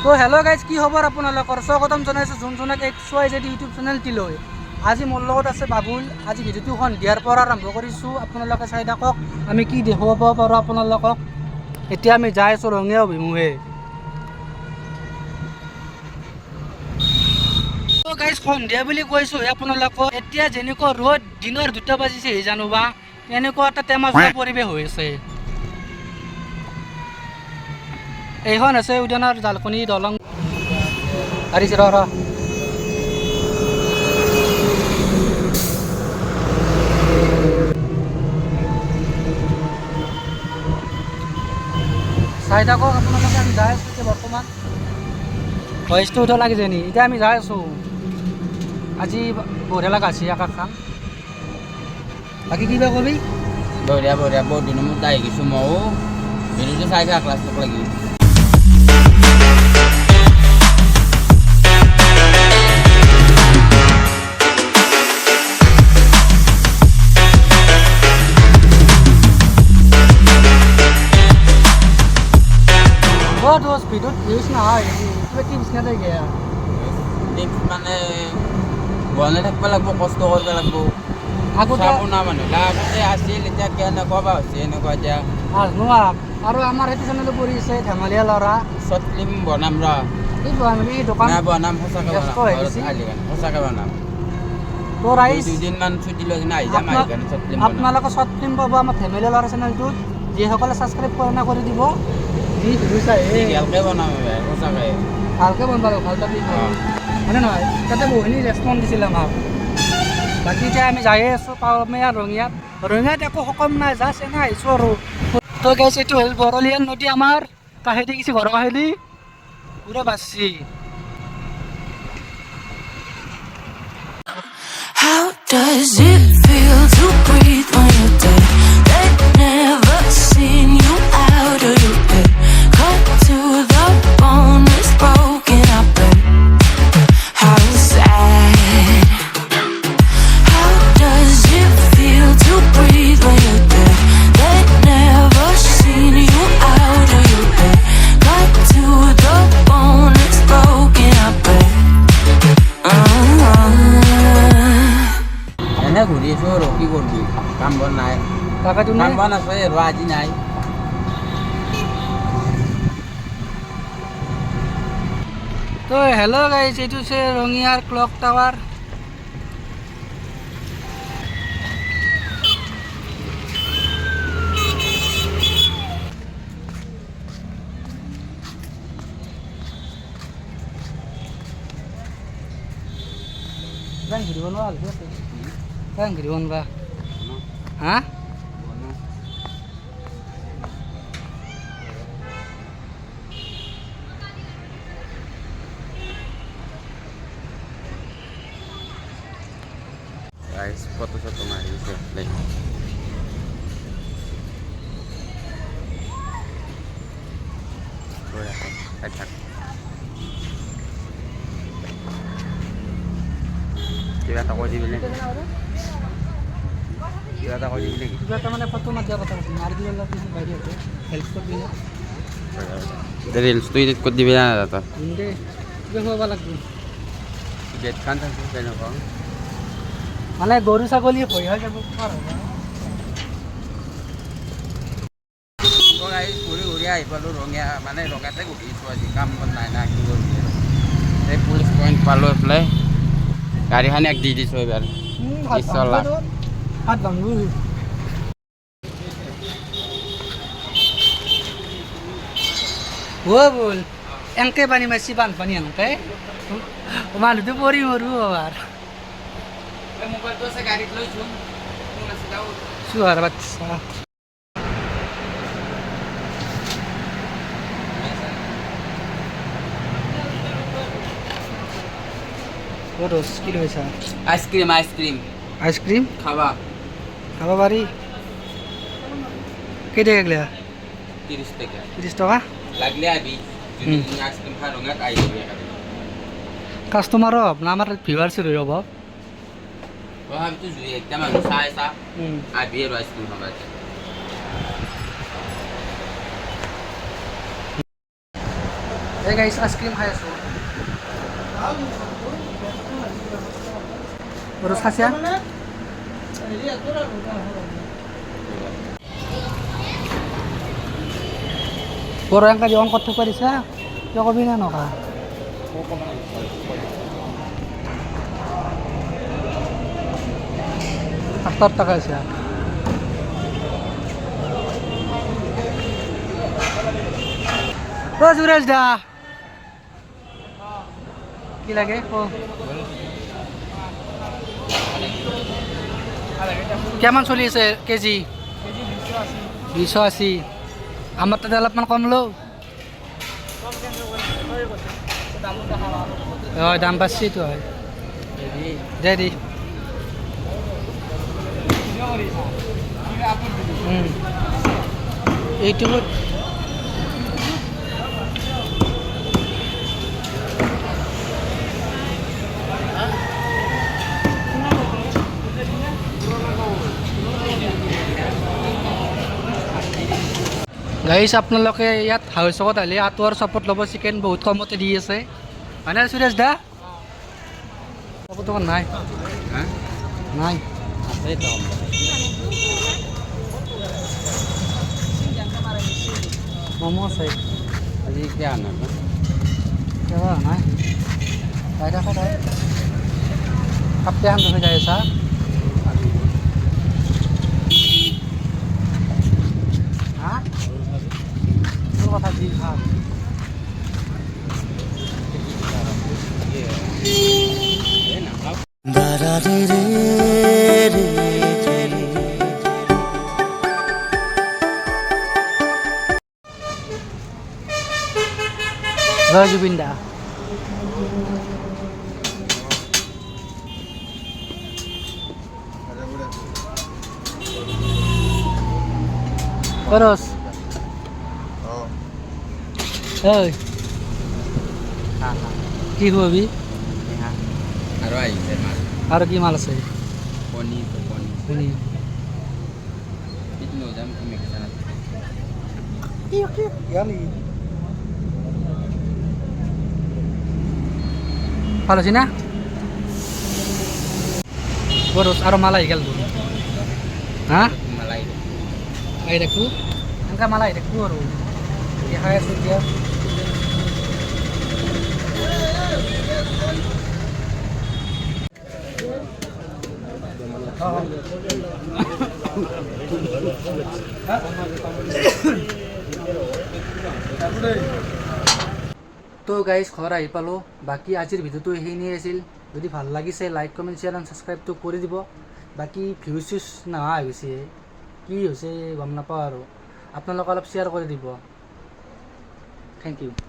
তো hello' guys, কি খবৰ আপোনালোকৰ? স্বাগতম জনাইছোঁ যোনজনক XYZ ইউটিউব চেনেলটিলৈ। আজি মোৰ লগত আছে বাবুল। আজি ভিডিঅ'টো সন্ধিয়াৰ পৰা আৰম্ভ কৰিছোঁ, আপোনালোকে চাই থাকক আমি কি দেখুৱাব পাৰোঁ আপোনালোকক। এতিয়া আমি যাই আছোঁ ৰঙিয়া অভিমুখে। তো গাইজ, সন্ধিয়া বুলি কৈছোঁ আপোনালোকক। এতিয়া যেনেকুৱা ৰ'দ, দিনৰ 2টা বাজিছে জানো বা, এনেকুৱা এটা টেমাজোৰা পৰিৱেশ হৈ আছে। এইখন আছে উদ্যানৰ জালখনি দলং। আহিছে ৰ চাই থাকক আপোনালোকে। আমি যাই আছোঁ এতিয়া বৰ্তমান। ভইচটো উঠা লাগিছে নি? এতিয়া আমি যাই আছোঁ। আজি বঢ়িয়া লগা আছে আকাশখন। বাকী কিবা কবি? বঢ়িয়া বঢ়িয়া, বহুত দিনৰ মূৰত আহি গৈছোঁ ময়ো। ভিডিঅ'টো চাই থাক লাষ্টক লাগি। ভিডিঅ'ত ভিউজ নহয়, কিবা টিপছ নাথাকে গেয়া। টিপছ মানে বনাই থাকিব লাগিব, কষ্ট কৰিব লাগিব। আগতে আপোনাৰ মানুহ আগতে আছিল, এতিয়া কেনেকুৱা বা হৈছে এনেকুৱা এতিয়া নোৱা। আৰু আমাৰ সেইটো চেনেলো পৰিছে ধেমালীয়া ল'ৰা। শ্বৰ্ট ফিল্ম বনাম ৰ। এই দোকান বনাম, সঁচাকৈ ব্যস্ত হৈ গৈছে। সঁচাকৈ বনাম। তো ৰাইজ 2 দিনমান ছুটি লৈ কিনে আহি যাম, আহি কিনে শ্বৰ্ট ফিল্ম বনাম। আপোনালোকে শ্বৰ্ট ফিল্ম পাব আমাৰ ধেমালীয়া ল'ৰা চেনেলটোত। যিসকলে ছাবস্ক্ৰাইব কৰে না কৰি দিব। যি ভিডিঅ' চাই ভালকৈ বনাম এবাৰ, সঁচাকৈ ভালকৈ বনাব লাগিব, ভাল টপিক হয়নে নহয়? তাতে বহুখিনি ৰেচপঞ্চ দিছিলে আমাক। বাকী এতিয়া আমি যায়ে আছোঁ পাওঁমে আৰু ৰঙিয়াত একো সকাম নাই, জাষ্ট এনে আহিছোঁ আৰু। তো গাইছ, এইটো হ'ল বৰলীয়ান নদী আমাৰ কাষেদি কিছু ঘৰৰ কাষেদি পুৰা বাচছি। How does it feel to breathe when you're dead? They've never seen you out of your bed. Cut to the bone, it's broken up. How sad. How does it feel to breathe when you're dead? They've never seen you out of your bed. Cut to the bone, it's broken up. এনে ঘূৰি আছোঁ আৰু কি কৰিবি, কাম বন নাই। তাকেতো কাম বন আছে আৰু আজি নাই। তো হেল্ল' গাইছ, এইটো হৈছে ৰঙিয়াৰ ক্লক টাৱাৰ। ঘূৰিব নোৱাৰা ঘূৰিব নোৱাৰা হা? ফটো চটো মাৰিছে কিবা এটা কৈ দিবি নে? কিবা এটা কৈ দিবি নেকি? কিবা এটা মানে ফটো মাত দিয়া কথা আছে, মাৰি দিলে অলপ কিছু বাইৰে আছে, হেল্প কৰি দিলে ৰিলছটো এডিট কৰি দিবি না দাদা? দে কিবা খুৱাব লাগিব। গেটখন থাকিব কেনেকুৱা মানে গৰু ছাগলী ভয় হৈ যাব পাৰ হ'ব। ঘূৰি ঘূৰি আহি পালোঁ ৰঙিয়া, মানে ৰঙিয়াতে ঘূৰিছোঁ আজি, কাম বন নাই না, কি কৰিবি আৰু। এই পুলিচ পইণ্ট পালোঁ এইফালে, গাড়ীখন এক দি দিছোঁ এইবাৰ। হাত ভাঙবো বল এনকে পানী মাৰিছি, বানপানী এনেকে মানুহটো পৰি মৰো আবাৰ। মোবাইলটো আছে গাড়ীত লৈছোঁ, চুহাৰ বাচ্চা। কি লৈছা? আইচক্ৰীম আইচক্ৰীম আইচক্ৰীম খাবা? খাব পাৰি। কেইটকা গেলা? 30 টাকা। 30 টকা লাগলে আবি, যদি আইসক্রিম খাই রঙাত আই যাবি। কাস্টমারও হব না আমার ভিউয়ার্সের হব। ভাবি তো জুই একদম আমি চাই চা আবি আর আইসক্রিম খাবা। এই গাইছ আইচক্ৰীম খাই আছোঁ আৰু চাচিয়া বড় এংকা জীবন কত পাৰিছা কিয় কবি না নকা 70 টাকা আছে ও সুরেশ দা কি লাগে ও কেমন চলি আছে কেজি 280 আমার তাতে অলপমান কম লো দাম বাড়ছি তো হয় দে দি এইটুকু গাইছ আপোনালোকে ইয়াত হাউচকত আহিলে আঁতৰ চপত ল'ব চিকেন বহুত কমতে দি আছে হয়নে সুৰেশ দা চপত নাই নাই ম'ম' আছে আজি কিয় আনা নাই যাই থাকা তাই কাপটাহান হৈ যাই আছা হা তোৰ কথা যি ভাল জয় জুবিন দা Terus. Oh. Ơi. কি হবি আৰু আহিছে মাছ আৰু কি মাল আছে কণী শুনি ইটো যাম কি মেক্সানাত ভালো আছি না বরস আর মালাই গেল হ্যাঁ মালাই এই দেখো এনেকা মালাই দেখো আৰু দেখাই আছো এতিয়া তো গাইজ ঘৰ আহি পালোঁ বাকী আজিৰ ভিডিঅ'টো এইখিনিয়ে আছিল যদি ভাল লাগিছে লাইক কমেণ্ট শ্বেয়াৰ এণ্ড ছাবস্ক্ৰাইবটো কৰি দিব বাকী ভিউজ চিউজ নোহোৱা হৈ গৈছে কি হৈছে গম নাপাওঁ আৰু আপোনালোকে অলপ শ্বেয়াৰ কৰি দিব থেংক ইউ